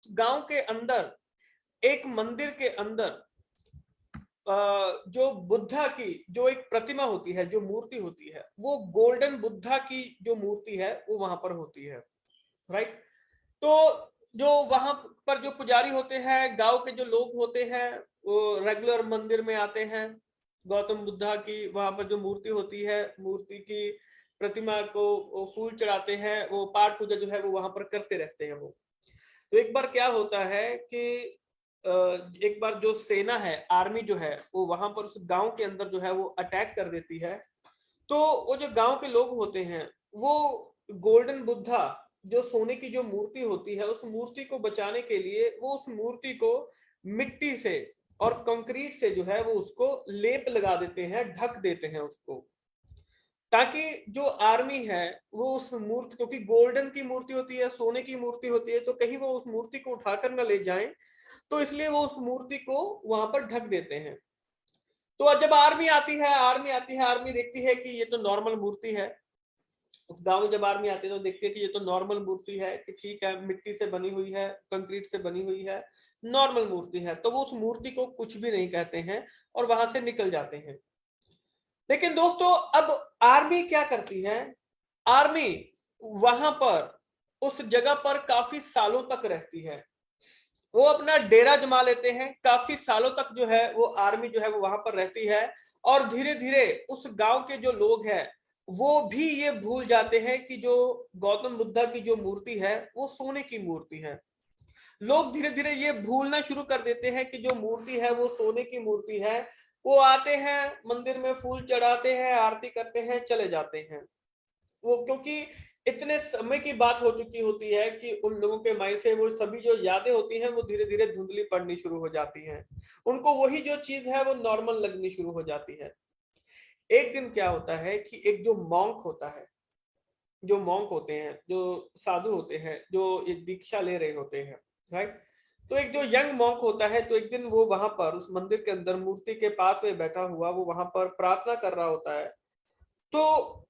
गांव के अंदर एक मंदिर के अंदर जो बुद्धा की जो एक प्रतिमा होती है, जो मूर्ति होती है, वो गोल्डन बुद्धा की जो मूर्ति है वो वहां पर होती है, राइट। तो जो वहां पर जो पुजारी होते हैं, गांव के जो लोग होते हैं, वो रेगुलर मंदिर में आते हैं। गौतम बुद्धा की वहां पर जो मूर्ति होती है, मूर्ति की प्रतिमा को वो फूल चढ़ाते हैं, वो पाठ पूजा जो है वो वहां पर करते रहते हैं वो। तो एक बार क्या होता है कि एक बार जो सेना है, आर्मी जो है, वो वहां पर उस गांव के अंदर जो है वो अटैक कर देती है। तो वो जो गांव के लोग होते हैं, वो गोल्डन बुद्धा जो सोने की जो मूर्ति होती है, उस मूर्ति को बचाने के लिए वो उस मूर्ति को मिट्टी से और कंक्रीट से जो है वो उसको लेप लगा देते हैं, ढक देते हैं उसको, ताकि जो आर्मी है वो उस मूर्ति, क्योंकि गोल्डन की मूर्ति होती है, सोने की मूर्ति होती है, तो कहीं वो उस मूर्ति को उठाकर न ले जाएं, तो इसलिए वो उस मूर्ति को वहां पर ढक देते हैं। तो जब आर्मी देखती है कि ये तो नॉर्मल मूर्ति है, उस गांव में जब आर्मी आती है तो देखती है कि ये तो नॉर्मल मूर्ति है, कि ठीक है, मिट्टी से बनी हुई है, कंक्रीट से बनी हुई है, नॉर्मल मूर्ति है, तो वो उस मूर्ति को कुछ भी नहीं कहते हैं और वहां से निकल जाते हैं। लेकिन दोस्तों, अब आर्मी क्या करती है, आर्मी वहां पर उस जगह पर काफी सालों तक रहती है, वो अपना डेरा जमा लेते हैं, काफी सालों तक जो है वो आर्मी जो है वो वहां पर रहती है। और धीरे धीरे उस गांव के जो लोग हैं वो भी ये भूल जाते हैं कि जो गौतम बुद्धा की जो मूर्ति है वो सोने की मूर्ति है। लोग धीरे धीरे ये भूलना शुरू कर देते हैं कि जो मूर्ति है वो सोने की मूर्ति है। वो आते हैं मंदिर में, फूल चढ़ाते हैं, आरती करते हैं, चले जाते हैं। वो क्योंकि इतने समय की बात हो चुकी होती है कि उन लोगों के माइंड से वो सभी जो यादें होती हैं वो धीरे धीरे धुंधली पड़नी शुरू हो जाती हैं। उनको वही जो चीज है वो नॉर्मल लगनी शुरू हो जाती है। एक दिन क्या होता है कि एक जो मॉन्क होता है, जो मॉन्क होते हैं, जो साधु होते हैं, जो एक दीक्षा ले रहे होते हैं, राइट। तो एक जो यंग मॉन्क होता है, तो एक दिन वो वहां पर उस मंदिर के अंदर मूर्ति के पास में बैठा हुआ वो वहां पर प्रार्थना कर रहा होता है। तो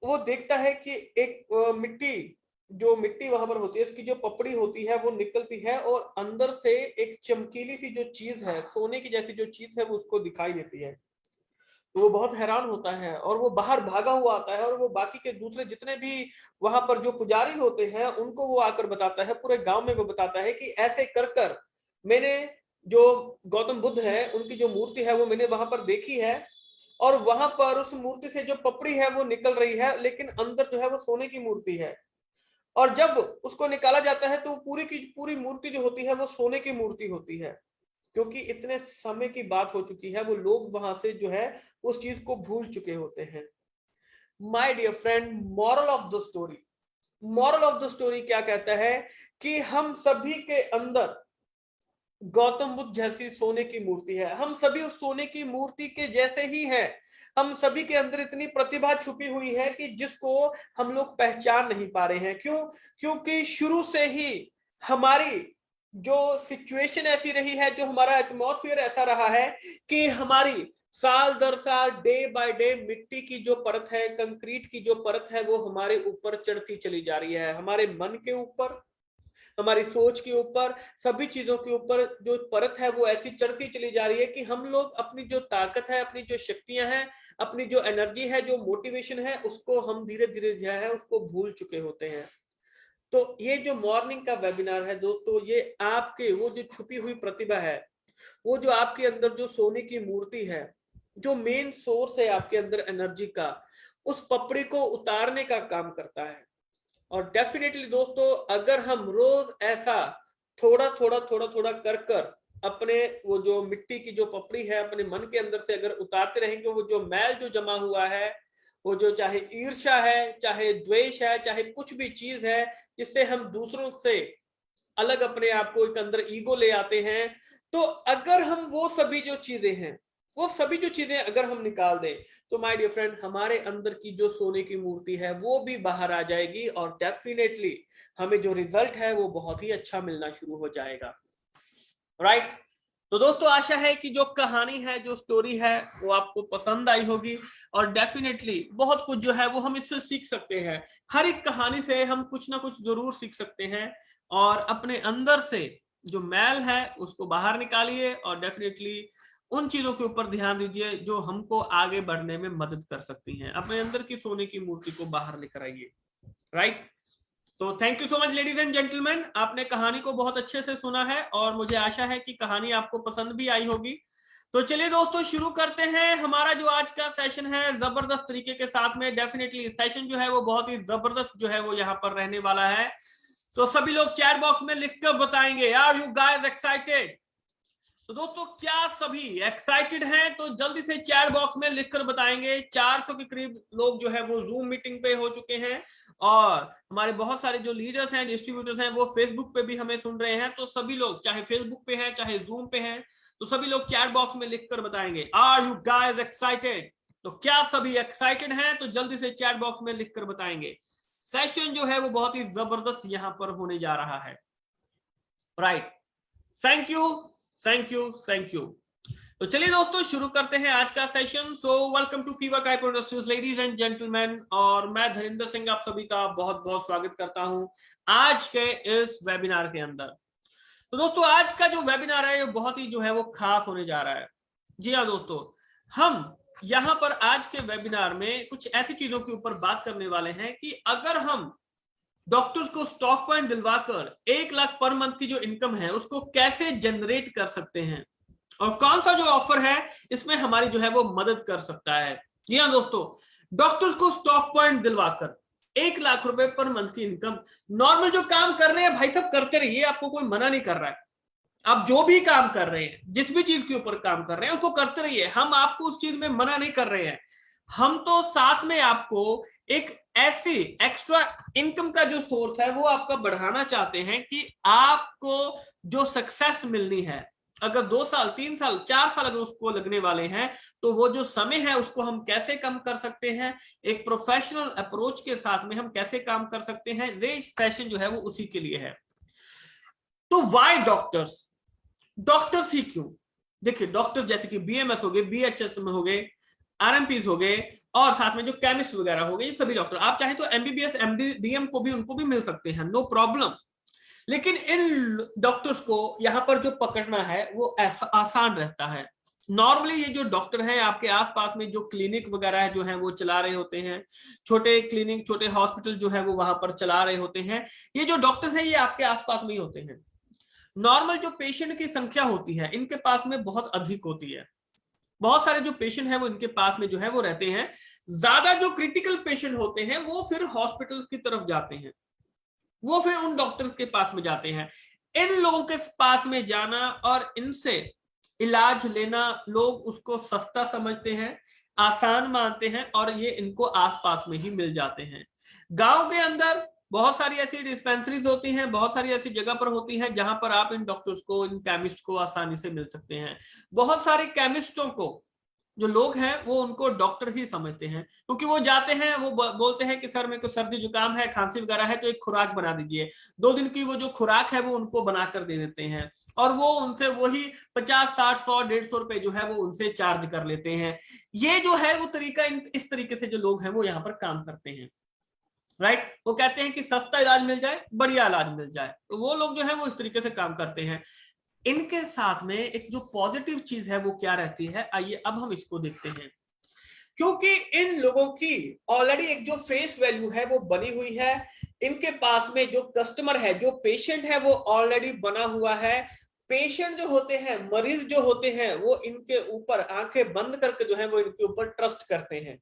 वो देखता है कि एक मिट्टी वहां पर होती है, उसकी जो पपड़ी होती है वो निकलती है और अंदर से एक चमकीली सी जो चीज है, सोने की जैसी जो चीज है वो उसको दिखाई देती है। तो वो बहुत हैरान होता है और वो बाहर भागा हुआ आता है और वो बाकी के दूसरे जितने भी वहां पर जो पुजारी होते हैं उनको वो आकर बताता है, पूरे गांव में वो बताता है कि ऐसे कर कर मैंने जो गौतम बुद्ध है उनकी जो मूर्ति है वो मैंने वहां पर देखी है, और वहां पर उस मूर्ति से जो पपड़ी है वो निकल रही है, लेकिन अंदर जो है वो सोने की मूर्ति है। और जब उसको निकाला जाता है तो पूरी की पूरी मूर्ति जो होती है वो सोने की मूर्ति होती है। क्योंकि इतने समय की बात हो चुकी है, वो लोग वहां से जो है उस चीज को भूल चुके होते हैं। My dear friend, moral of the story क्या कहता है कि हम सभी के अंदर गौतम बुद्ध जैसी सोने की मूर्ति है, हम सभी उस सोने की मूर्ति के जैसे ही हैं। हम सभी के अंदर इतनी प्रतिभा छुपी हुई है कि जिसको हम लोग पहचान नहीं पा रहे हैं। क्यों? क्योंकि शुरू से ही हमारी जो सिचुएशन ऐसी रही है, जो हमारा एटमॉस्फेयर ऐसा रहा है कि हमारी साल दर साल, डे बाय डे मिट्टी की जो परत है, कंक्रीट की जो परत है, वो हमारे ऊपर चढ़ती चली जा रही है। हमारे मन के ऊपर, हमारी सोच के ऊपर, सभी चीजों के ऊपर जो परत है वो ऐसी चढ़ती चली जा रही है कि हम लोग अपनी जो ताकत है, अपनी जो शक्तियां हैं, अपनी जो एनर्जी है, जो मोटिवेशन है, उसको हम धीरे धीरे जो है उसको भूल चुके होते हैं। तो ये जो मॉर्निंग का वेबिनार है दोस्तों, ये आपके वो जो छुपी हुई प्रतिभा है, वो जो आपके अंदर जो सोने की मूर्ति है, जो मेन सोर्स है आपके अंदर एनर्जी का, उस पपड़ी को उतारने का काम करता है। और डेफिनेटली दोस्तों, अगर हम रोज ऐसा थोड़ा थोड़ा थोड़ा थोड़ा कर कर अपने वो जो मिट्टी की जो पपड़ी है अपने मन के अंदर से अगर उतारते रहेंगे, वो जो मैल जो जमा हुआ है, वो जो चाहे ईर्ष्या है, चाहे द्वेष है, चाहे कुछ भी चीज है जिससे हम दूसरों से अलग अपने आप को एक अंदर ईगो ले आते हैं, तो अगर हम वो सभी जो चीजें हैं, वो सभी जो चीजें अगर हम निकाल दें, तो माय डियर फ्रेंड, हमारे अंदर की जो सोने की मूर्ति है वो भी बाहर आ जाएगी और डेफिनेटली हमें जो रिजल्ट है वो बहुत ही अच्छा मिलना शुरू हो जाएगा, राइट। तो दोस्तों, आशा है कि जो कहानी है, जो स्टोरी है, वो आपको पसंद आई होगी और डेफिनेटली बहुत कुछ जो है वो हम इससे सीख सकते हैं। हर एक कहानी से हम कुछ ना कुछ जरूर सीख सकते हैं और अपने अंदर से जो मैल है उसको बाहर निकालिए और डेफिनेटली उन चीजों के ऊपर ध्यान दीजिए जो हमको आगे बढ़ने में मदद कर सकती हैं। अपने अंदर की सोने की मूर्ति को बाहर लेकर आइए। राइट, तो thank you so much ladies and gentleman, आपने कहानी को बहुत अच्छे से सुना है और मुझे आशा है कि कहानी आपको पसंद भी आई होगी। तो चलिए दोस्तों शुरू करते हैं हमारा जो आज का सेशन है जबरदस्त तरीके के साथ में। डेफिनेटली सेशन जो है वो बहुत ही जबरदस्त जो है वो यहाँ पर रहने वाला है। तो सभी लोग चैट बॉक्स में लिखकर बताएंगे आर यू गाइस एक्साइटेड। तो दोस्तों क्या सभी एक्साइटेड हैं? तो जल्दी से चैट बॉक्स में लिखकर बताएंगे। 400 के करीब लोग जो है वो जूम मीटिंग पे हो चुके हैं और हमारे बहुत सारे जो लीडर्स हैं, डिस्ट्रीब्यूटर्स हैं, वो फेसबुक पे भी हमें सुन रहे हैं। तो सभी लोग चाहे फेसबुक पे हैं चाहे जूम पे हैं, तो सभी लोग चैट बॉक्स में लिखकर बताएंगे आर यू गाइस एक्साइटेड। तो क्या सभी एक्साइटेड हैं? तो जल्दी से चैट बॉक्स में लिखकर बताएंगे। सेशन जो है वो बहुत ही जबरदस्त यहां पर होने जा रहा है। Right, thank you thank you thank you. तो चलिए दोस्तों शुरू करते हैं आज का सेशन। सो वेलकम टू कीवा काइपो इंडस्ट्रीज लेडीज एंड जेंटलमैन, और मैं धरिंदर सिंह आप सभी का बहुत बहुत स्वागत करता हूं आज के इस वेबिनार के अंदर। तो दोस्तों आज का जो वेबिनार है ये बहुत ही जो है वो खास होने जा रहा है। जी हाँ दोस्तों, हम यहां पर आज के वेबिनार में कुछ ऐसी चीजों के ऊपर बात करने वाले हैं कि अगर हम डॉक्टर्स को stock point दिलवाकर 1 lakh per month की जो इनकम है उसको कैसे जनरेट कर सकते हैं और कौन सा जो ऑफर है इसमें हमारी जो है वो मदद कर सकता है। जी हाँ दोस्तों, डॉक्टर्स को स्टॉक पॉइंट दिलवाकर 1 लाख रुपए पर मंथ की इनकम, नॉर्मल जो काम कर रहे हैं भाई साहब करते रहिए, आपको कोई मना नहीं कर रहा है। आप जो भी काम कर रहे हैं, जिस भी चीज के ऊपर काम कर रहे हैं उसको करते रहिए, हम आपको उस चीज में मना नहीं कर रहे हैं। हम तो साथ में आपको एक ऐसी एक्स्ट्रा इनकम का जो सोर्स है वो आपका बढ़ाना चाहते हैं कि आपको जो सक्सेस मिलनी है, अगर 2 साल 3 साल 4 साल अगर उसको लगने वाले हैं, तो वो जो समय है उसको हम कैसे कम कर सकते हैं, एक प्रोफेशनल अप्रोच के साथ में हम कैसे काम कर सकते हैं, ये सेशन जो है वो उसी के लिए है। तो वाई डॉक्टर्स, डॉक्टर्स ही क्यों? देखिए डॉक्टर्स जैसे कि बीएमएस हो गए, बीएचएस में हो गए, आरएमपीज हो गए और साथ में जो केमिस्ट वगैरह हो गए, ये सभी डॉक्टर, आप चाहे तो एमबीबीएस एमडी डीएम को भी उनको भी मिल सकते हैं, नो प्रॉब्लम। लेकिन इन डॉक्टर्स को यहाँ पर जो पकड़ना है वो ऐसा आसान रहता है। नॉर्मली ये जो डॉक्टर है आपके आसपास में जो क्लिनिक वगैरह जो है वो चला रहे होते हैं, छोटे क्लिनिक छोटे हॉस्पिटल जो है वो वहां पर चला रहे होते हैं, ये जो डॉक्टर्स हैं ये आपके आसपास में ही होते हैं। नॉर्मल जो पेशेंट की संख्या होती है इनके पास में बहुत अधिक होती है, बहुत सारे जो पेशेंट हैं वो इनके पास में जो है वो रहते हैं। ज्यादा जो क्रिटिकल पेशेंट होते हैं वो फिर हॉस्पिटल की तरफ जाते हैं, वो फिर उन डॉक्टर्स के पास में जाते हैं। इन लोगों के पास में जाना और इनसे इलाज लेना, लोग उसको सस्ता समझते हैं, आसान मानते हैं और ये इनको आसपास में ही मिल जाते हैं। गांव के अंदर बहुत सारी ऐसी डिस्पेंसरीज होती हैं, बहुत सारी ऐसी जगह पर होती हैं जहां पर आप इन डॉक्टर्स को, इन केमिस्ट को आसानी से मिल सकते हैं। बहुत सारे केमिस्टों को जो लोग हैं वो उनको डॉक्टर ही समझते हैं, क्योंकि वो जाते हैं, वो बोलते हैं कि सर मेरे को सर्दी जुकाम है, खांसी वगैरह है, तो एक खुराक बना दीजिए। 2 दिन की वो जो खुराक है वो उनको बनाकर दे देते हैं और वो उनसे वही 50 60 100 150 रुपए जो है वो उनसे चार्ज कर लेते हैं। ये जो है वो तरीका, इस तरीके से जो लोग हैं वो यहाँ पर काम करते हैं। राइट, वो कहते हैं कि सस्ता इलाज मिल जाए, बढ़िया इलाज मिल जाए, तो वो लोग जो है वो इस तरीके से काम करते हैं। इनके साथ में एक जो पॉजिटिव चीज है वो क्या रहती है, आइए अब हम इसको देखते हैं। क्योंकि इन लोगों की ऑलरेडी एक जो फेस वैल्यू है वो बनी हुई है, इनके पास में जो कस्टमर है, जो पेशेंट है वो ऑलरेडी बना हुआ है। पेशेंट जो होते हैं, मरीज जो होते हैं, वो इनके ऊपर आंखें बंद करके जो है वो इनके ऊपर ट्रस्ट करते हैं।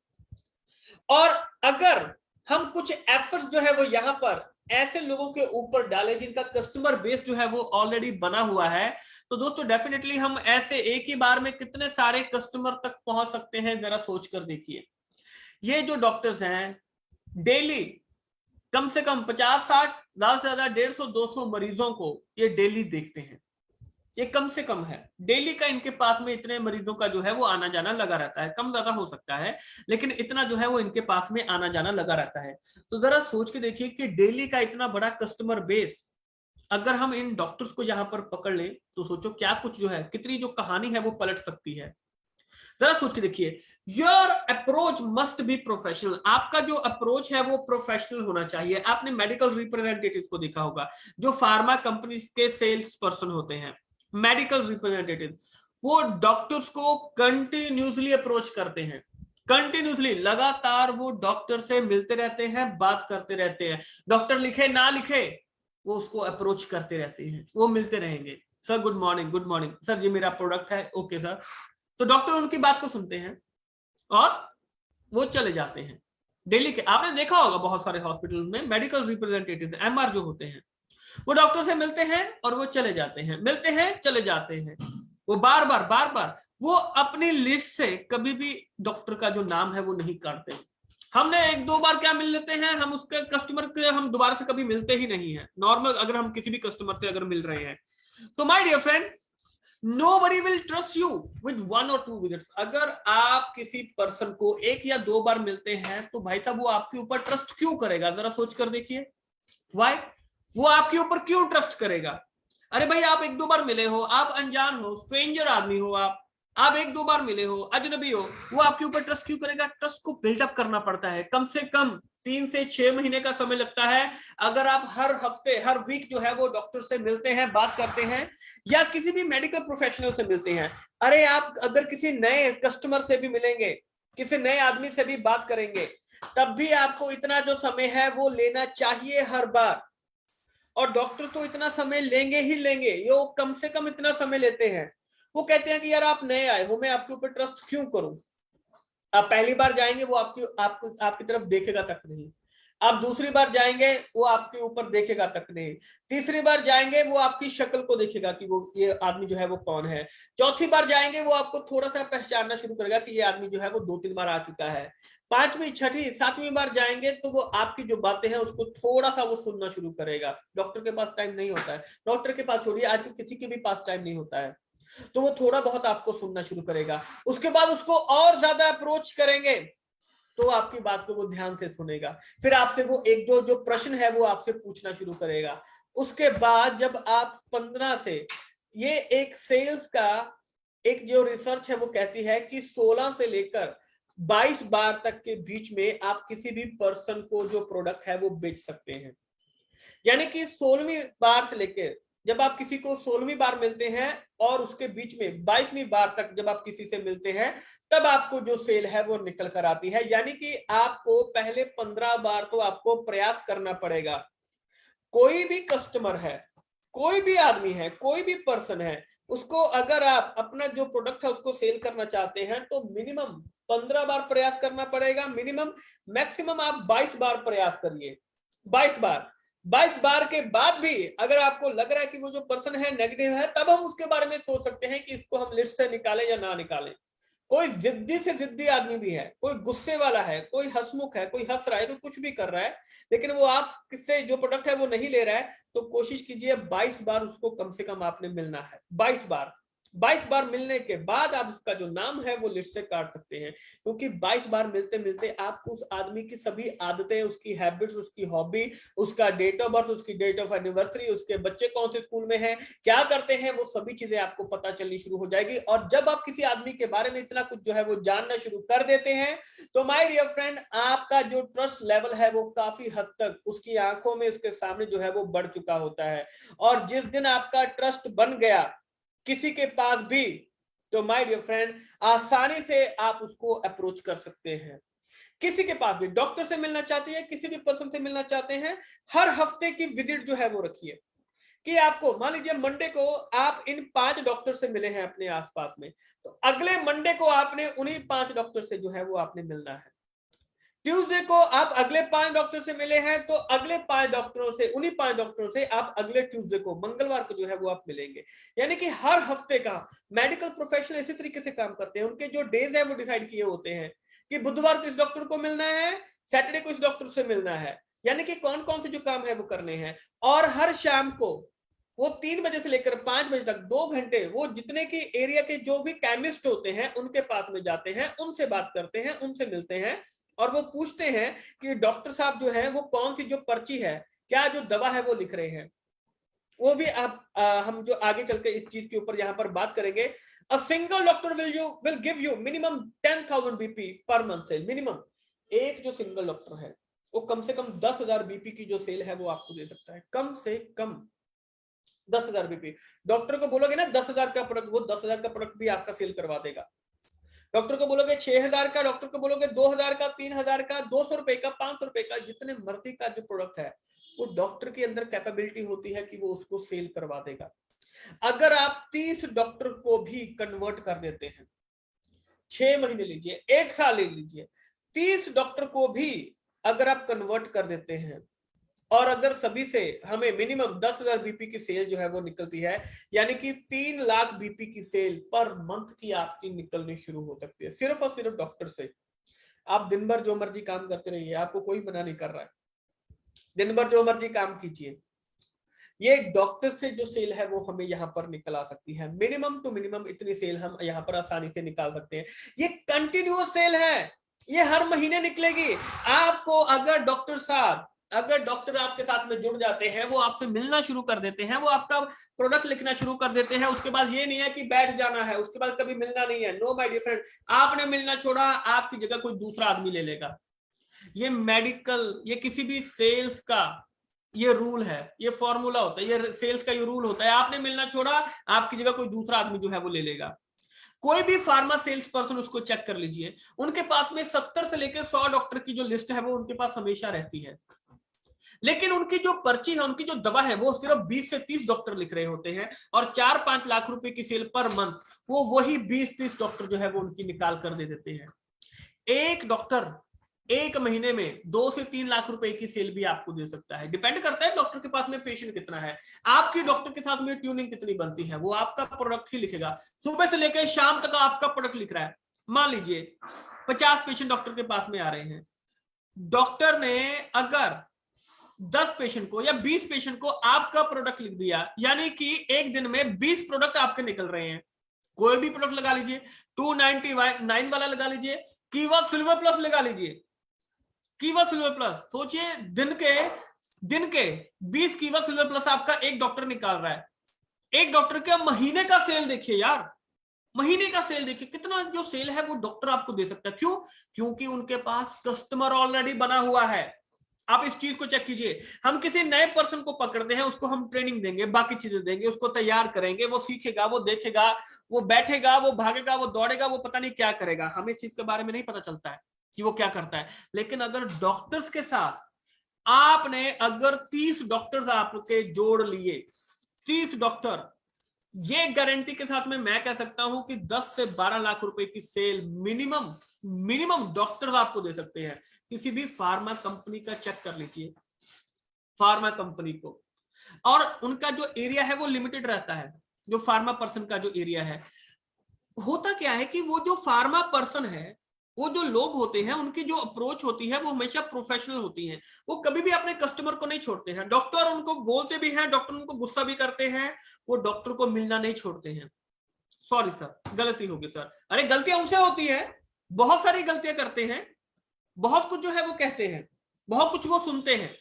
और अगर हम कुछ एफर्ट्स जो है वो यहाँ पर ऐसे लोगों के ऊपर डाले जिनका कस्टमर बेस जो है वो ऑलरेडी बना हुआ है, तो दोस्तों डेफिनेटली हम ऐसे एक ही बार में कितने सारे कस्टमर तक पहुंच सकते हैं, जरा सोच कर देखिए। ये जो डॉक्टर्स हैं डेली कम से कम 50-60, ज्यादा से ज्यादा 150-200 मरीजों को ये डेली देखते हैं। ये कम से कम है, डेली का इनके पास में इतने मरीजों का जो है वो आना जाना लगा रहता है, कम ज्यादा हो सकता है लेकिन इतना जो है वो इनके पास में आना जाना लगा रहता है। तो जरा सोच के देखिए कि डेली का इतना बड़ा कस्टमर बेस अगर हम इन डॉक्टर्स को यहाँ पर पकड़ लें तो सोचो क्या कुछ जो है, कितनी जो कहानी है वो पलट सकती है। जरा सोच के देखिए, your approach must be professional. आपका जो अप्रोच है वो प्रोफेशनल होना चाहिए। आपने मेडिकल रिप्रेजेंटेटिव को देखा होगा, जो फार्मा कंपनीज के सेल्स पर्सन होते हैं, मेडिकल रिप्रेजेंटेटिव, वो डॉक्टर्स को कंटिन्यूसली अप्रोच करते हैं, कंटिन्यूसली लगातार वो डॉक्टर से मिलते रहते हैं, बात करते रहते हैं। डॉक्टर लिखे ना लिखे, वो उसको अप्रोच करते रहते हैं, वो मिलते रहेंगे। Sir good morning, good morning sir, ये मेरा प्रोडक्ट है, ओके सर। तो डॉक्टर उनकी बात को सुनते हैं और वो चले जाते हैं। दिल्ली के आपने देखा होगा बहुत सारे हॉस्पिटल में मेडिकल रिप्रेजेंटेटिव, एमआर जो होते हैं, वो डॉक्टर से मिलते हैं और वो चले जाते हैं, मिलते हैं चले जाते हैं। वो बार बार वो अपनी लिस्ट से कभी भी डॉक्टर का जो नाम है वो नहीं काटते। हमने एक दो बार क्या मिल लेते हैं, हम उसके कस्टमर के हम दोबारा से कभी मिलते ही नहीं है। नॉर्मल अगर हम किसी भी कस्टमर से अगर मिल रहे हैं तो my dear friend, nobody will trust you with 1 or 2 visits। अगर आप किसी पर्सन को एक या दो बार मिलते हैं तो भाई साहब वो आपके ऊपर ट्रस्ट क्यों करेगा? जरा सोच कर देखिए, वाई? वो आपके ऊपर क्यों ट्रस्ट करेगा? अरे भाई आप एक दो बार मिले हो, आप अनजान हो, स्ट्रेंजर आदमी हो, आप एक दो बार मिले हो, अजनबी हो, वो आपके ऊपर ट्रस्ट क्यों करेगा? ट्रस्ट को बिल्डअप करना पड़ता है, कम से कम 3 से 6 महीने का समय लगता है। अगर आप हर हफ्ते हर वीक जो है वो डॉक्टर से मिलते हैं, बात करते हैं, या किसी भी मेडिकल प्रोफेशनल से मिलते हैं। अरे आप अगर किसी नए कस्टमर से भी मिलेंगे, किसी नए आदमी से भी बात करेंगे, तब भी आपको इतना जो समय है वो लेना चाहिए हर बार। और डॉक्टर तो इतना समय लेंगे ही लेंगे, ये कम से कम इतना समय लेते हैं। वो कहते हैं कि यार आप नए आए हो, मैं आपके ऊपर ट्रस्ट क्यों करूं? आप पहली बार जाएंगे वो आपकी तरफ देखेगा तक नहीं, आप दूसरी बार जाएंगे वो आपके ऊपर देखेगा तक नहीं, तीसरी बार जाएंगे वो आपकी शक्ल को देखेगा कि वो ये आदमी जो है वो कौन है, चौथी बार जाएंगे वो आपको थोड़ा सा पहचानना शुरू करेगा कि ये आदमी जो है वो 2-3 बार आ चुका है, पांचवी छठी सातवीं बार जाएंगे तो वो आपकी जो बातें हैं उसको थोड़ा सा वो सुनना शुरू करेगा। डॉक्टर के पास टाइम नहीं होता है, डॉक्टर के पास छोड़िए आजकल किसी के भी पास टाइम नहीं होता है, तो वो थोड़ा बहुत आपको सुनना शुरू करेगा। उसके बाद उसको और ज्यादा अप्रोच करेंगे तो आपकी बात को वो ध्यान से सुनेगा, फिर आपसे वो एक दो जो प्रश्न है वो आपसे पूछना शुरू करेगा। उसके बाद जब आप 15 से, ये एक सेल्स का एक जो रिसर्च है वो कहती है कि 16 से लेकर 22 बार तक के बीच में आप किसी भी पर्सन को जो प्रोडक्ट है वो बेच सकते हैं। यानी कि 16वीं बार से लेकर जब आप किसी को 16वीं बार मिलते हैं और उसके बीच में 22वीं बार तक जब आप किसी से मिलते हैं, तब आपको जो सेल है वो निकल कर आती है। यानी कि आपको पहले 15 बार तो आपको प्रयास करना पड़ेगा। कोई भी कस्टमर है, कोई भी आदमी है, कोई भी पर्सन है, उसको अगर आप अपना जो प्रोडक्ट है उसको सेल करना चाहते हैं तो मिनिमम 15 बार प्रयास करना पड़ेगा, मिनिमम। मैक्सिमम आप 22 बार प्रयास करिए, 22 बार के बाद भी अगर आपको लग रहा है कि वो जो पर्सन है नेगेटिव है, तब हम उसके बारे में सोच सकते हैं कि इसको हम लिस्ट से निकालें या ना निकालें। कोई जिद्दी से जिद्दी आदमी भी है, कोई गुस्से वाला है, कोई हंसमुख है, कोई हंस रहा है, कोई कुछ भी कर रहा है, लेकिन वो आप किससे जो प्रोडक्ट है वो नहीं ले रहा है, तो कोशिश कीजिए 22 बार उसको कम से कम आपने मिलना है। 22 बार मिलने के बाद आप उसका जो नाम है वो लिस्ट से काट सकते हैं, क्योंकि 22 बार मिलते मिलते आपको उस आदमी की सभी आदतें, उसकी हैबिट्स, उसकी हॉबी, उसका डेट ऑफ बर्थ, उसकी डेट ऑफ एनिवर्सरी, उसके बच्चे कौन से स्कूल में हैं, क्या करते हैं, वो सभी चीजें आपको पता चलनी शुरू हो जाएगी। और जब आप किसी आदमी के बारे में इतना कुछ जो है वो जानना शुरू कर देते हैं, तो माय डियर फ्रेंड, आपका जो ट्रस्ट लेवल है वो काफी हद तक उसकी आंखों में, उसके सामने जो है वो बढ़ चुका होता है। और जिस दिन आपका ट्रस्ट बन गया किसी के पास भी, तो माय डियर फ्रेंड आसानी से आप उसको अप्रोच कर सकते हैं। किसी के पास भी डॉक्टर से मिलना चाहते हैं, किसी भी पर्सन से मिलना चाहते हैं, हर हफ्ते की विजिट जो है वो रखिए कि आपको मान लीजिए मंडे को आप इन 5 डॉक्टर से मिले हैं अपने आसपास में, तो अगले मंडे को आपने उन्हीं 5 डॉक्टर से जो है वो आपने मिलना है। ट्यूसडे को आप अगले 5 डॉक्टर से मिले हैं तो अगले 5 डॉक्टरों से, उन्हीं 5 डॉक्टरों से आप अगले ट्यूसडे को, मंगलवार को जो है वो आप मिलेंगे। यानी कि हर हफ्ते का मेडिकल प्रोफेशनल इसी तरीके से काम करते हैं। उनके जो डेज है वो डिसाइड किए होते हैं कि बुधवार को इस डॉक्टर को मिलना है, सैटरडे को इस डॉक्टर से मिलना है, यानी कि कौन कौन से जो काम है वो करने हैं। और हर शाम को वो 3 बजे से लेकर 5 बजे तक 2 घंटे वो जितने की एरिया के जो भी केमिस्ट होते हैं उनके पास में जाते हैं, उनसे बात करते हैं, उनसे मिलते हैं और वो पूछते हैं कि डॉक्टर साहब जो है वो कौन सी जो पर्ची है, क्या जो दवा है वो लिख रहे हैं। वो भी आप हम जो आगे चल के इस चीज के ऊपर यहाँ पर बात करेंगे। A single doctor will give you minimum 10,000 BP per month sale. Minimum एक जो सिंगल डॉक्टर है वो कम से कम 10,000 बीपी की जो सेल है वो आपको दे सकता है, कम से कम 10,000 बीपी। डॉक्टर को बोलोगे ना 10,000 का प्रोडक्ट, वो 10,000 का प्रोडक्ट भी आपका सेल करवा देगा। डॉक्टर को बोलोगे 6,000 का, डॉक्टर को बोलोगे 2,000 का, 3,000 का, 200 रुपए का, 500 रुपए का, जितने मर्जी का जो प्रोडक्ट है वो डॉक्टर के अंदर कैपेबिलिटी होती है कि वो उसको सेल करवा देगा। अगर आप 30 डॉक्टर को भी कन्वर्ट कर देते हैं, 6 महीने लीजिए, 1 साल ले लीजिए, 30 डॉक्टर को भी अगर आप कन्वर्ट कर देते हैं और अगर सभी से हमें मिनिमम 10,000 बीपी की सेल जो है वो निकलती है, यानी कि 3 लाख बीपी की सेल पर मंथ की आपकी निकलनी शुरू हो सकती है, सिर्फ और सिर्फ डॉक्टर से। आप दिन भर जो मर्जी काम करते रहिए, आपको कोई मना नहीं कर रहा है, दिन भर जो मर्जी काम कीजिए, ये डॉक्टर से जो सेल है वो हमें यहाँ पर निकल आ सकती है। मिनिमम टू मिनिमम इतनी सेल हम यहाँ पर आसानी से निकाल सकते हैं। ये कंटिन्यूअस सेल है, ये हर महीने निकलेगी। आपको अगर डॉक्टर साहब, अगर डॉक्टर आपके साथ में जुड़ जाते हैं, वो आपसे मिलना शुरू कर देते हैं, वो आपका प्रोडक्ट लिखना शुरू कर देते हैं, उसके बाद ये नहीं है कि बैठ जाना है, उसके बाद कभी मिलना नहीं है। नो माय डियर फ्रेंड, आपने मिलना छोड़ा, आपकी जगह कोई दूसरा आदमी ले लेगा। ये मेडिकल, ये किसी भी सेल्स का ये रूल है, ये फॉर्मूला होता है, ये सेल्स का ये रूल होता है। आपने मिलना छोड़ा, आपकी जगह कोई दूसरा आदमी जो है वो ले लेगा। कोई भी फार्मा सेल्स पर्सन उसको चेक कर लीजिए, उनके पास में 70 से लेकर 100 डॉक्टर की जो लिस्ट है वो उनके पास हमेशा रहती है, लेकिन उनकी जो पर्ची है, उनकी जो दवा है, वो सिर्फ 20 से 30 डॉक्टर लिख रहे होते हैं और 4-5 लाख रुपए की सेल पर मंथ वो वही 20-30 डॉक्टर जो है वो उनकी निकाल कर दे देते हैं। एक डॉक्टर एक महीने में 2 से 3 लाख रुपए की सेल भी आपको दे सकता है। डिपेंड करता है डॉक्टर के पास में पेशेंट कितना है, आपकी डॉक्टर के साथ में ट्यूनिंग कितनी बनती है, वो आपका प्रोडक्ट ही लिखेगा। सुबह से लेकर शाम तक आपका प्रोडक्ट लिख रहा है। मान लीजिए 50 पेशेंट डॉक्टर के पास में आ रहे हैं, डॉक्टर ने अगर 10 पेशेंट को या 20 पेशेंट को आपका प्रोडक्ट लिख दिया, यानी कि एक दिन में 20 प्रोडक्ट आपके निकल रहे हैं। कोई भी प्रोडक्ट लगा लीजिए, 299 वाला लगा लीजिए, कीवा सिल्वर प्लस लगा लीजिए, कीवा सिल्वर प्लस। सोचिए दिन के 20 कीवा सिल्वर प्लस आपका एक डॉक्टर निकाल रहा है। एक डॉक्टर के महीने का सेल देखिए यार, महीने का सेल देखिए, कितना जो सेल है वो डॉक्टर आपको दे सकता है। क्यों? क्योंकि उनके पास कस्टमर ऑलरेडी बना हुआ है। आप इस चीज को चेक कीजिए, हम किसी नए पर्सन को पकड़ते हैं, उसको हम ट्रेनिंग देंगे, बाकी चीजें देंगे, उसको तैयार करेंगे, वो सीखेगा, वो देखेगा, वो बैठेगा, वो भागेगा, वो दौड़ेगा, वो पता नहीं क्या करेगा, हमें इस चीज के बारे में नहीं पता चलता है कि वो क्या करता है। लेकिन अगर डॉक्टर्स के साथ आपने अगर 30 डॉक्टर्स आपके जोड़ लिए, 30 डॉक्टर, ये गारंटी के साथ में मैं कह सकता हूं कि 10 से 12 लाख रुपए की सेल मिनिमम डॉक्टर्स आपको दे सकते हैं। किसी भी फार्मा कंपनी का चेक कर लीजिए, फार्मा कंपनी को, और उनका जो एरिया है वो लिमिटेड रहता है। जो फार्मा पर्सन का जो एरिया है, होता क्या है कि वो जो फार्मा पर्सन है, वो जो लोग होते हैं, उनकी जो अप्रोच होती है वो हमेशा प्रोफेशनल होती है। वो कभी भी अपने कस्टमर को नहीं छोड़ते हैं। डॉक्टर उनको बोलते भी हैं, डॉक्टर उनको गुस्सा भी करते हैं, वो डॉक्टर को मिलना नहीं छोड़ते हैं। सॉरी सर, गलती होगी सर, अरे गलतियां उनसे होती है, बहुत सारी गलतियां करते हैं, बहुत कुछ जो है वो कहते हैं, बहुत कुछ वो सुनते हैं,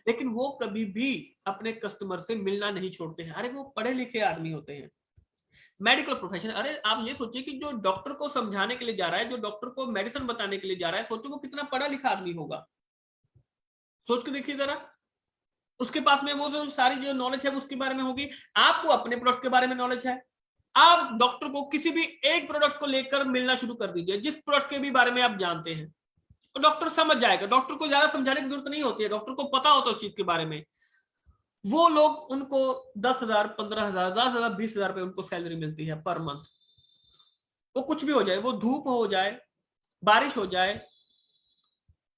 लेकिन वो कभी भी अपने कस्टमर से मिलना नहीं छोड़ते हैं। अरे वो पढ़े लिखे आदमी होते हैं, मेडिकल प्रोफेशन। अरे आप ये सोचिए कि जो डॉक्टर को समझाने के लिए जा रहा है, जो डॉक्टर को मेडिसिन बताने के लिए जा रहा है, सोचो वो कितना पढ़ा लिखा आदमी होगा। सोच के देखिए जरा, उसके पास में वो जो सारी जो नॉलेज है उसके बारे में होगी। आपको अपने प्रोडक्ट के बारे में नॉलेज है, आप डॉक्टर को किसी भी एक प्रोडक्ट को लेकर मिलना शुरू कर दीजिए, जिस प्रोडक्ट के भी बारे में आप जानते हैं, तो डॉक्टर समझ जाएगा। डॉक्टर को ज्यादा समझाने की जरूरत नहीं होती है, डॉक्टर को पता होता है उस चीज के बारे में। वो लोग, उनको 10,000, 15,000, 10,000, 20,000 रुपए उनको सैलरी मिलती है पर मंथ। वो कुछ भी हो जाए, वो धूप हो जाए, बारिश हो जाए,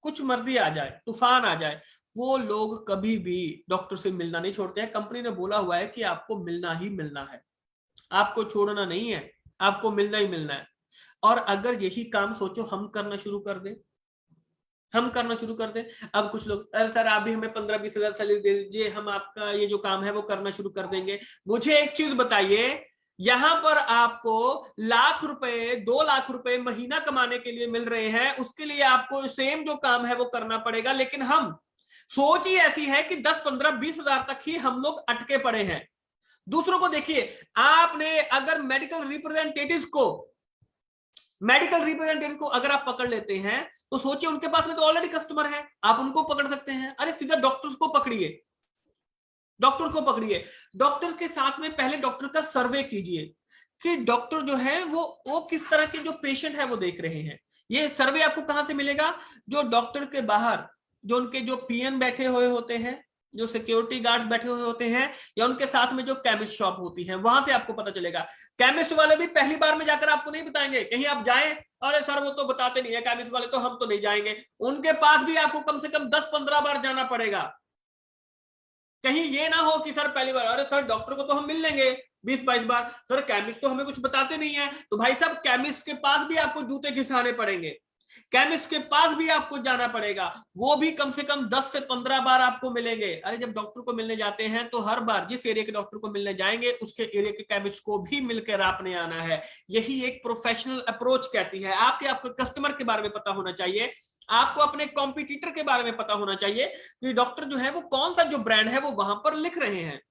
कुछ मर्जी आ जाए, तूफान आ जाए, वो लोग कभी भी डॉक्टर से मिलना नहीं छोड़ते हैं। कंपनी ने बोला हुआ है कि आपको मिलना ही मिलना है, आपको छोड़ना नहीं है, आपको मिलना ही मिलना है। और अगर यही काम सोचो हम करना शुरू कर दें, हम करना शुरू कर दें। अब कुछ लोग, अरे सर आप भी हमें 15-20,000 सैलरी दे दीजिए, हम आपका ये जो काम है वो करना शुरू कर देंगे। मुझे एक चीज बताइए, यहां पर आपको लाख रुपए, 2 लाख रुपए महीना कमाने के लिए मिल रहे हैं, उसके लिए आपको सेम जो काम है वो करना पड़ेगा, लेकिन हम सोच ही ऐसी है कि 10, 15, 20 हजार तक ही हम लोग अटके पड़े हैं। दूसरों को देखिए, आपने अगर मेडिकल रिप्रेजेंटेटिव को अगर आप पकड़ लेते हैं तो सोचिए उनके पास में तो ऑलरेडी कस्टमर है, आप उनको पकड़ सकते हैं। अरे सीधा डॉक्टर्स को पकड़िए, डॉक्टर के साथ में पहले डॉक्टर का सर्वे कीजिए कि डॉक्टर जो है वो किस तरह के जो पेशेंट है वो देख रहे हैं। ये सर्वे आपको कहां से मिलेगा? जो डॉक्टर के बाहर जो उनके जो पीएन बैठे हुए होते हैं, जो सिक्योरिटी गार्ड्स बैठे हुए होते हैं, या उनके साथ में जो केमिस्ट शॉप होती है, वहां से आपको पता चलेगा। केमिस्ट वाले भी पहली बार में जाकर आपको नहीं बताएंगे, कहीं आप जाएं अरे सर वो तो बताते नहीं है केमिस्ट वाले, तो हम तो नहीं जाएंगे। उनके पास भी आपको कम से कम 10-15 बार जाना पड़ेगा। कहीं ये ना हो कि सर पहली बार, अरे सर डॉक्टर को तो हम मिल लेंगे 20-22 बार, सर केमिस्ट तो हमें कुछ बताते नहीं है। तो भाई साहब केमिस्ट के पास भी आपको जूते घिसाने पड़ेंगे, केमिस्ट के पास भी आपको जाना पड़ेगा, वो भी कम से कम 10 से 15 बार आपको मिलेंगे। अरे जब डॉक्टर को मिलने जाते हैं तो हर बार जिस एरिया के डॉक्टर को मिलने जाएंगे उसके एरिया के केमिस्ट को भी मिलकर आपने आना है। यही एक प्रोफेशनल अप्रोच कहती है। आपको कस्टमर के बारे में पता होना चाहिए, आपको अपने कॉम्पिटिटर के बारे में पता होना चाहिए कि डॉक्टर जो है वो कौन सा जो ब्रांड है वो वहां पर लिख रहे हैं,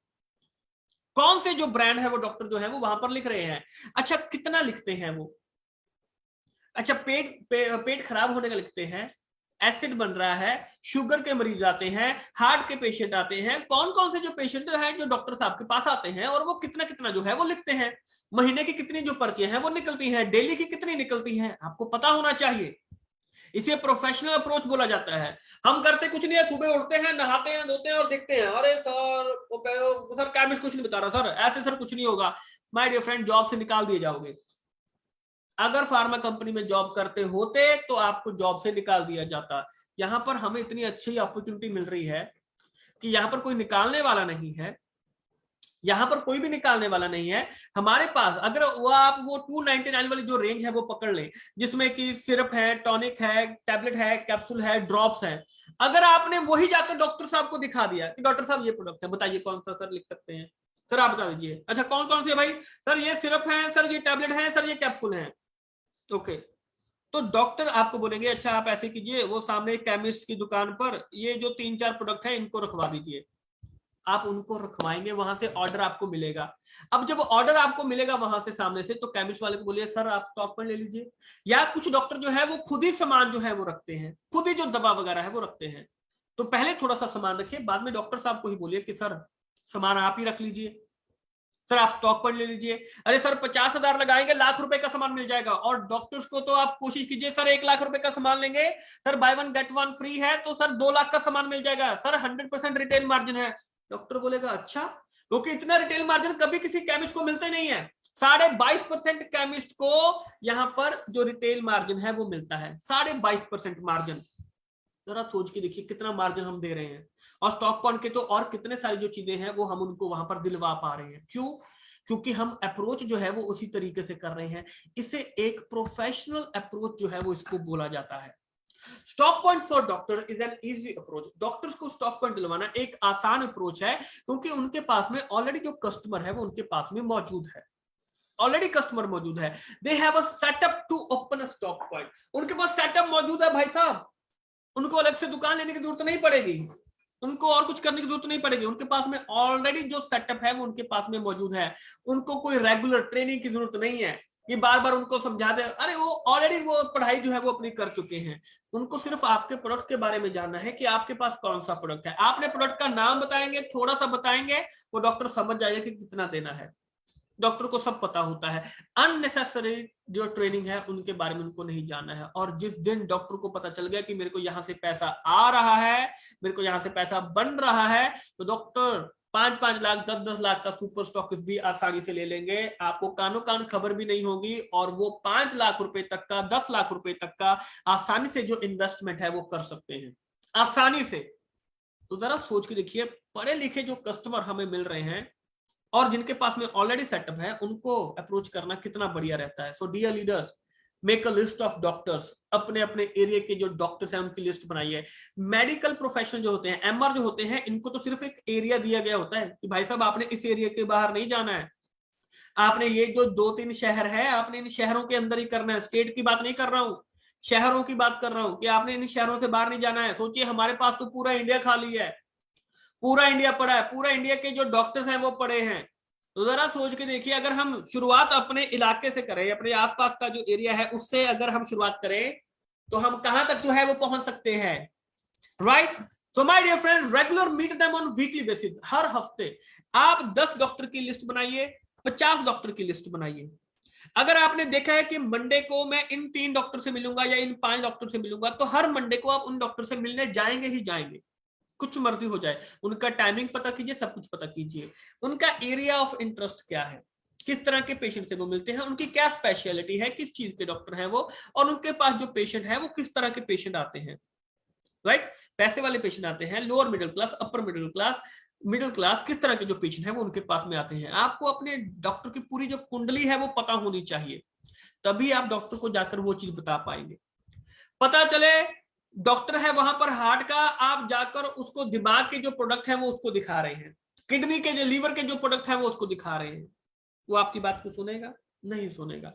कौन से जो ब्रांड है वो डॉक्टर जो है वो वहां पर लिख रहे हैं। अच्छा कितना लिखते हैं वो? अच्छा पेट खराब होने का लिखते हैं, एसिड बन रहा है, शुगर के मरीज आते हैं, हार्ट के पेशेंट आते हैं, कौन कौन से जो पेशेंट हैं जो डॉक्टर साहब के पास आते हैं, और वो कितना कितना जो है वो लिखते हैं। महीने की कितनी जो पर्चियां हैं वो निकलती हैं, डेली की कितनी निकलती हैं, आपको पता होना चाहिए। इसे प्रोफेशनल अप्रोच बोला जाता है। हम करते कुछ नहीं है, सुबह उठते हैं, नहाते हैं, धोते हैं और देखते हैं, अरे सर केमिस्ट कुछ नहीं बता रहा, सर ऐसे सर कुछ नहीं होगा। माय डियर फ्रेंड, जॉब से निकाल दिए जाओगे। अगर फार्मा कंपनी में जॉब करते होते तो आपको जॉब से निकाल दिया जाता। यहां पर हमें इतनी अच्छी अपॉर्चुनिटी मिल रही है कि यहां पर कोई निकालने वाला नहीं है, यहां पर कोई भी निकालने वाला नहीं है हमारे पास। अगर वो 299 वाली जो रेंज है वो पकड़ ले, जिसमें कि सिरप है, टॉनिक है, टैबलेट है, कैप्सूल है, ड्रॉप्स है, अगर आपने वही जाकर डॉक्टर साहब को दिखा दिया कि डॉक्टर साहब ये प्रोडक्ट है, बताइए कौन सा सर लिख सकते हैं, सर आप बता दीजिए। अच्छा कौन कौन से भाई? सर ये सिरप है, सर ये टैबलेट है, सर ये कैप्सूल है। ओके, तो डॉक्टर आपको बोलेंगे अच्छा आप ऐसे कीजिए, वो सामने केमिस्ट की दुकान पर ये जो 3-4 प्रोडक्ट है इनको रखवा दीजिए। आप उनको रखवाएंगे, वहां से ऑर्डर आपको मिलेगा। अब जब ऑर्डर आपको मिलेगा वहां से सामने से, तो केमिस्ट वाले को बोलिए सर आप स्टॉक पर ले लीजिए। या कुछ डॉक्टर जो है वो खुद ही सामान जो है वो रखते हैं, खुद ही जो दवा वगैरह है वो रखते हैं, तो पहले थोड़ा सा सामान रखिए, बाद में डॉक्टर साहब को ही बोलिए कि सर सामान आप ही रख लीजिए, सर आप स्टॉक पर ले लीजिए। अरे सर 50,000 लगाएंगे, ₹1,00,000 का सामान मिल जाएगा। और डॉक्टर्स को तो आप कोशिश कीजिए, सर ₹1,00,000 का सामान लेंगे, सर बाय 1 गेट 1 फ्री है, तो सर 2 लाख का सामान मिल जाएगा, सर 100% रिटेल मार्जिन है। डॉक्टर बोलेगा अच्छा, क्योंकि इतना रिटेल मार्जिन कभी किसी केमिस्ट को मिलता ही नहीं है। 22.5% केमिस्ट को यहां पर जो रिटेल मार्जिन है वो मिलता है, 22.5% मार्जिन। जरा सोच के देखिए कितना मार्जिन हम दे रहे हैं। और स्टॉक पॉइंट के तो और कितने सारी जो चीजें हैं वो हम उनको वहां पर दिलवा पा रहे हैं। क्यों? क्योंकि हम अप्रोच जो है वो उसी तरीके से कर रहे हैं। इसे एक प्रोफेशनल अप्रोच जो है वो इसको बोला जाता है। Stock point for doctor is an easy approach. Doctors को स्टॉक पॉइंट दिलवाना एक आसान अप्रोच है, क्योंकि उनके पास में ऑलरेडी जो कस्टमर है वो उनके पास में मौजूद है, ऑलरेडी कस्टमर मौजूद है। They have a setup to open a stock point. उनके पास सेटअप मौजूद है भाई साहब, उनको अलग से दुकान लेने की जरूरत नहीं पड़ेगी, उनको और कुछ करने की जरूरत नहीं पड़ेगी। उनके पास में ऑलरेडी जो सेटअप है वो उनके पास में मौजूद है। उनको कोई रेगुलर ट्रेनिंग की जरूरत नहीं है कि बार बार उनको समझा दे, अरे वो ऑलरेडी वो पढ़ाई जो है वो अपनी कर चुके हैं। उनको सिर्फ आपके प्रोडक्ट के बारे में जानना है कि आपके पास कौन सा प्रोडक्ट है। आपने प्रोडक्ट का नाम बताएंगे, थोड़ा सा बताएंगे, वो डॉक्टर समझ जाएगा कि कितना देना है। डॉक्टर को सब पता होता है। अननेसेसरी जो ट्रेनिंग है उनके बारे में उनको नहीं जानना है। और जिस दिन डॉक्टर को पता चल गया कि मेरे को यहां से पैसा आ रहा है, मेरे को यहां से पैसा बन रहा है, तो डॉक्टर 5-5 लाख 10-10 लाख का सुपर स्टॉक भी आसानी से ले लेंगे। आपको कानो कान खबर भी नहीं होगी, और वो 5 लाख रुपए तक का, 10 लाख रुपए तक का आसानी से जो इन्वेस्टमेंट है वो कर सकते हैं, आसानी से। तो जरा सोच के देखिए, पढ़े लिखे जो कस्टमर हमें मिल रहे हैं और जिनके पास में ऑलरेडी सेटअप है, उनको अप्रोच करना कितना बढ़िया रहता है। So dear leaders, make a list of doctors. अपने अपने एरिया के जो डॉक्टर्स हैं उनकी लिस्ट बनाइए। मेडिकल प्रोफेशनल जो होते हैं, एमआर जो होते हैं, इनको तो सिर्फ एक एरिया दिया गया होता है कि भाई साहब आपने इस एरिया के बाहर नहीं जाना है, आपने ये जो 2-3 शहर है आपने इन शहरों के अंदर ही करना है। स्टेट की बात नहीं कर रहा हूं शहरों की बात कर रहा हूं कि आपने इन शहरों से बाहर नहीं जाना है। सोचिए हमारे पास तो पूरा इंडिया खाली है, पूरा इंडिया पड़ा है, पूरा इंडिया के जो डॉक्टर्स हैं वो पड़े हैं। तो जरा सोच के देखिए, अगर हम शुरुआत अपने इलाके से करें, अपने आसपास का जो एरिया है उससे अगर हम शुरुआत करें तो हम कहां तक जो है वो पहुंच सकते हैं, right. So my dear friend, regular meet them on weekly basis. हर हफ्ते आप 10 डॉक्टर की लिस्ट बनाइए, 50 डॉक्टर की लिस्ट बनाइए। अगर आपने देखा है कि मंडे को मैं इन 3 डॉक्टर से मिलूंगा या इन 5 डॉक्टर से मिलूंगा, तो हर मंडे को आप उन डॉक्टर से मिलने जाएंगे ही जाएंगे, कुछ मर्जी हो जाए। उनका टाइमिंग पता कीजिए, सब कुछ पता कीजिए, उनका एरिया ऑफ इंटरेस्ट क्या है, किस तरह के पेशेंट से वो मिलते हैं, उनकी क्या स्पेशलिटी है, किस चीज के डॉक्टर हैं वो, और उनके पास जो पेशेंट है वो किस तरह के पेशेंट आते हैं, राइट। पैसे वाले पेशेंट आते हैं, lower middle class, upper middle class, किस तरह के जो पेशेंट है वो उनके पास में आते हैं। आपको अपने डॉक्टर की पूरी जो कुंडली है वो पता होनी चाहिए, तभी आप डॉक्टर को जाकर वो चीज बता पाएंगे। पता चले डॉक्टर है वहां पर हार्ट का, आप जाकर उसको दिमाग के जो प्रोडक्ट है वो उसको दिखा रहे हैं, किडनी के जो लीवर के जो प्रोडक्ट है वो उसको दिखा रहे हैं, वो आपकी बात को सुनेगा? नहीं सुनेगा।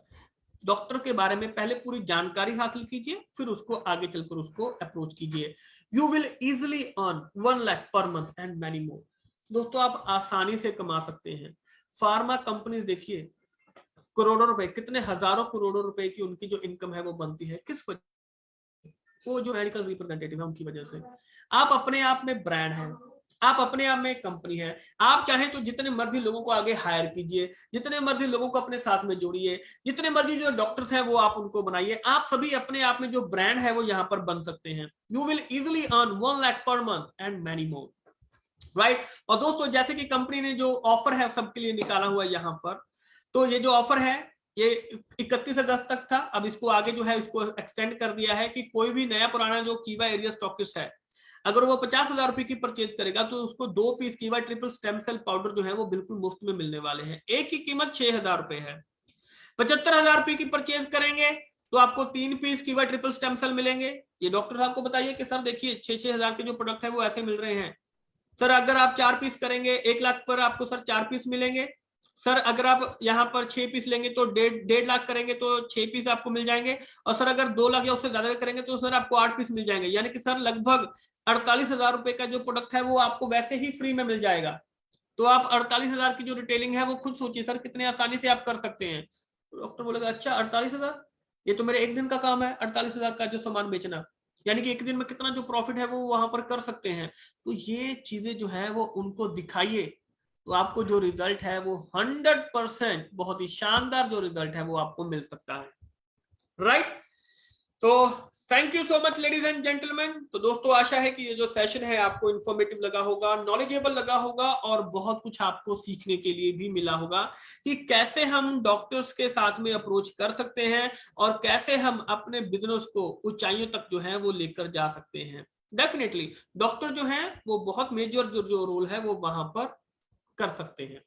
डॉक्टर के बारे में पहले पूरी जानकारी हासिल कीजिए, फिर उसको आगे चलकर उसको अप्रोच कीजिए। You will easily earn 1 lakh per month and many more. दोस्तों आप आसानी से कमा सकते हैं। फार्मा कंपनी देखिए, करोड़ों रुपए, कितने हजारों करोड़ों रुपए की उनकी जो इनकम है वो बनती है, किस वजह? वो जो मेडिकल रिप्रेजेंटेटिव है उनकी वजह से। आप अपने आप में ब्रांड हैं, आप अपने आप में एक कंपनी है। आप चाहें तो जितने मर्जी लोगों को आगे हायर कीजिए, जितने मर्जी लोगों को अपने साथ में जोड़िए, जितने मर्जी जो डॉक्टर्स हैं वो आप उनको बनाइए। आप सभी अपने आप में जो ब्रांड है वो यहाँ पर बन सकते हैं। You will easily earn 1 lakh per month and many more, right. और दोस्तों जैसे कि कंपनी ने जो ऑफर है सबके लिए निकाला हुआ है यहाँ पर, तो ये जो ऑफर है ये 31 अगस्त तक था। अब इसको आगे जो है इसको एक्सटेंड कर दिया है कि कोई भी नया पुराना जो कीवा एरिया स्टॉकिस्ट है, अगर वो 50,000 रुपए की परचेज करेगा तो उसको 2 पीस कीवा ट्रिपल स्टेम सेल पाउडर जो है वो बिल्कुल मुफ्त में मिलने वाले हैं। एक की कीमत 6,000 रुपए है। 75,000 रुपए की परचेज करेंगे तो आपको 3 पीस कीवा ट्रिपल स्टेम सेल मिलेंगे। ये डॉक्टर साहब को बताइए कि सर देखिए 6,000 के जो प्रोडक्ट है वो ऐसे मिल रहे हैं। सर अगर आप 4 पीस करेंगे 1 लाख पर आपको सर 4 पीस मिलेंगे। सर अगर आप यहाँ पर 6 पीस लेंगे तो 1.5 लाख करेंगे तो 6 पीस आपको मिल जाएंगे। और सर अगर 2 लाख या उससे ज्यादा करेंगे तो सर आपको 8 पीस मिल जाएंगे। यानी कि सर लगभग 48,000 रुपए का जो प्रोडक्ट है वो आपको वैसे ही फ्री में मिल जाएगा। तो आप 48,000 की जो रिटेलिंग है वो खुद सोचिए सर कितने आसानी से आप कर सकते हैं। तो डॉक्टर बोलेगा अच्छा 48,000, ये तो मेरे एक दिन का काम है 48,000 का जो सामान बेचना, यानी कि एक दिन में कितना जो प्रॉफिट है वो वहां पर कर सकते हैं। तो ये चीजें जो है वो उनको दिखाइए, तो आपको जो रिजल्ट है वो 100% बहुत ही शानदार जो रिजल्ट है वो आपको मिल सकता है, राइट। तो thank you so much ladies and gentleman. तो दोस्तों आशा है कि ये जो सेशन है आपको इंफॉर्मेटिव लगा होगा, नॉलेजेबल लगा होगा, और बहुत कुछ आपको सीखने के लिए भी मिला होगा कि कैसे हम डॉक्टर्स के साथ में अप्रोच कर सकते हैं और कैसे हम अपने बिजनेस को ऊंचाइयों तक जो है वो लेकर जा सकते हैं। डेफिनेटली डॉक्टर जो है वो बहुत मेजर जो रोल है वो वहां पर कर सकते हैं।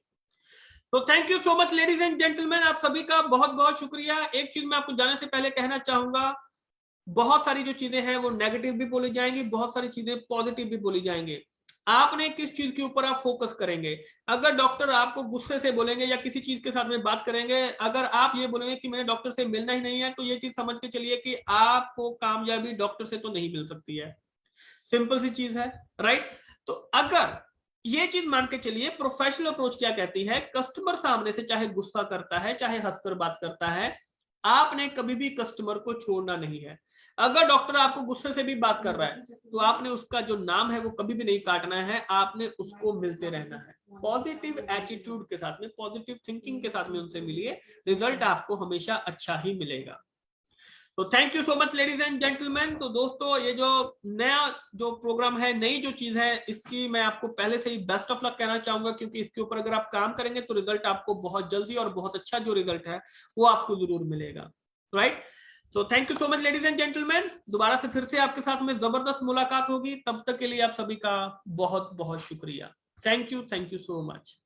तो thank you so much ladies and gentleman, आप सभी का बहुत बहुत शुक्रिया। एक चीज मैं आपको जाने से पहले कहना चाहूंगा, बहुत सारी जो चीजें हैं वो नेगेटिव भी बोली जाएंगी, बहुत सारी चीजें पॉजिटिव भी बोली जाएंगे। आपने किस चीज के ऊपर आप फोकस करेंगे। अगर डॉक्टर आपको गुस्से से बोलेंगे या किसी चीज के साथ में बात करेंगे, अगर आप ये बोलेंगे कि मैंने डॉक्टर से मिलना ही नहीं है, तो ये चीज समझ के चलिए कि आपको कामयाबी डॉक्टर से तो नहीं मिल सकती है। सिंपल सी चीज है, राइट। तो अगर ये चीज मान के चलिए, प्रोफेशनल अप्रोच क्या कहती है, कस्टमर सामने से चाहे गुस्सा करता है चाहे हंसकर बात करता है, आपने कभी भी कस्टमर को छोड़ना नहीं है। अगर डॉक्टर आपको गुस्से से भी बात कर रहा है तो आपने उसका जो नाम है वो कभी भी नहीं काटना है, आपने उसको मिलते रहना है। पॉजिटिव एटीट्यूड के साथ में, पॉजिटिव थिंकिंग के साथ में उनसे मिलिए, रिजल्ट आपको हमेशा अच्छा ही मिलेगा। तो thank you so much ladies and gentleman. तो दोस्तों ये जो नया जो प्रोग्राम है, नई जो चीज है, इसकी मैं आपको पहले से ही बेस्ट ऑफ लक कहना चाहूंगा, क्योंकि इसके ऊपर अगर आप काम करेंगे तो रिजल्ट आपको बहुत जल्दी और बहुत अच्छा जो रिजल्ट है वो आपको जरूर मिलेगा, राइट। तो thank you so much ladies and gentleman. दोबारा से फिर से आपके साथ में जबरदस्त मुलाकात होगी, तब तक के लिए आप सभी का बहुत बहुत शुक्रिया। Thank you so much.